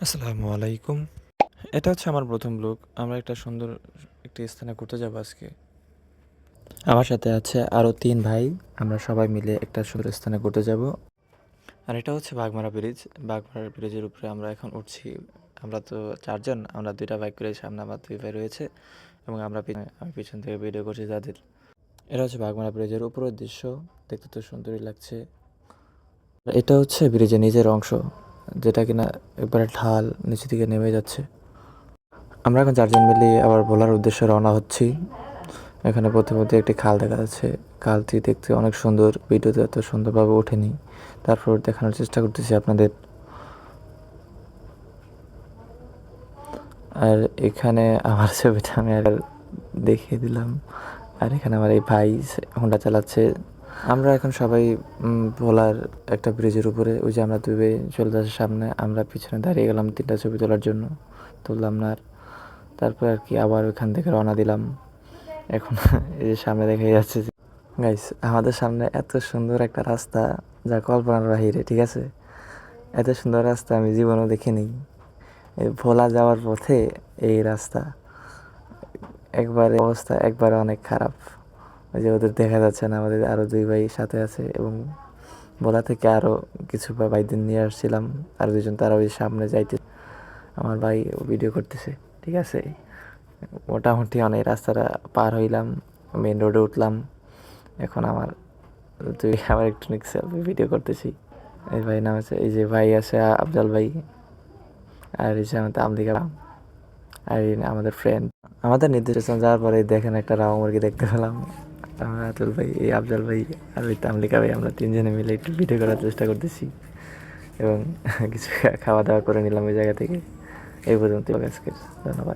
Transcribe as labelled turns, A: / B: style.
A: আসসালামু আলাইকুম। এটা হচ্ছে আমার ১ম ব্লগ। আমরা একটা সুন্দর একটি স্থানে ঘুরতে যাবো আজকে। আমার সাথে আছে আরও ৩ ভাই। আমরা সবাই মিলে একটা সুন্দর স্থানে ঘুরতে যাবো। আর এটা হচ্ছে বাগমারা ব্রিজ। বাগমারা ব্রিজের উপরে আমরা এখন উঠছি। আমরা তো ৪ জন। আমরা ২ টা বাইক করে সামনে আমার ২ ভাই রয়েছে এবং আমি পিছন থেকে ভিডিও করছি তাদের। এটা হচ্ছে বাগমারা ব্রিজের উপরের দৃশ্য। দেখতে তো সুন্দরই লাগছে। এটা হচ্ছে ব্রিজের নিচের অংশ, যেটা কিনা একবারে ঢাল নিচে দিকে নেমে যাচ্ছে। আমরা এখন ৪ জন মিলে আবার ভোলার উদ্দেশ্যে রওনা হচ্ছি। এখানে পথে একটি খাল দেখা যাচ্ছে। খালটি দেখতে অনেক সুন্দর। ভিডিওতে এত সুন্দরভাবে ওঠেনি। তারপর দেখানোর চেষ্টা করতেছি আপনাদের। আর এখানে আমার ছবিটা আমি আর দেখিয়ে দিলাম। আর এখানে আমার এই ভাই হোন্ডা চালাচ্ছে। আমরা এখন সবাই ভোলার একটা ব্রিজের উপরে, ওই যে আমরা ২ ভাই চলে যাচ্ছি সামনে। আমরা পিছনে দাঁড়িয়ে গেলাম ৩ টা ছবি তোলার জন্য। তুললাম না আর। তারপর আর কি আবার ওইখান থেকে রওনা দিলাম। এখন এই যে সামনে দেখা যাচ্ছে যে গাইস, আমাদের সামনে এত সুন্দর একটা রাস্তা, যা কল্পনার বাহিরে। ঠিক আছে, এত সুন্দর রাস্তা আমি জীবনেও দেখিনি। এই ভোলা যাওয়ার পথে এই রাস্তা একবারে অবস্থা একবারে অনেক খারাপ। ওই যে ওদের দেখা যাচ্ছে না, আমাদের আরও ২ ভাই সাথে আছে এবং ভোলা থেকে আরও কিছু ভাইদের নিয়ে আসছিলাম। আর ২ জন তারা ওই সামনে যাইতে, আমার ভাই ভিডিও করতেছে। ঠিক আছে, মোটামুটি অনেক রাস্তাটা পার হইলাম, মেন রোডে উঠলাম। এখন আবার একটু সেলফি ভিডিও করতেছি। এই ভাই নাম আছে, এই যে ভাই আছে আফজাল ভাই, আর এই যে আমাদের আমদিকা, আর এই আমাদের ফ্রেন্ড। আমাদের নির্দিষ্ট স্থান যাওয়ার পরে দেখেন একটা রাও মুরগি দেখতে পেলাম। আমরা আতুল ভাই, এই আফজাল ভাই আর ওই তামলিকা ভাই, আমরা ৩ জনে মিলে একটু ভিডিও করার চেষ্টা করতেছি এবং কিছু খাওয়া দাওয়া করে নিলাম ওই জায়গা থেকে। এই পর্যন্ত আজকের, ধন্যবাদ।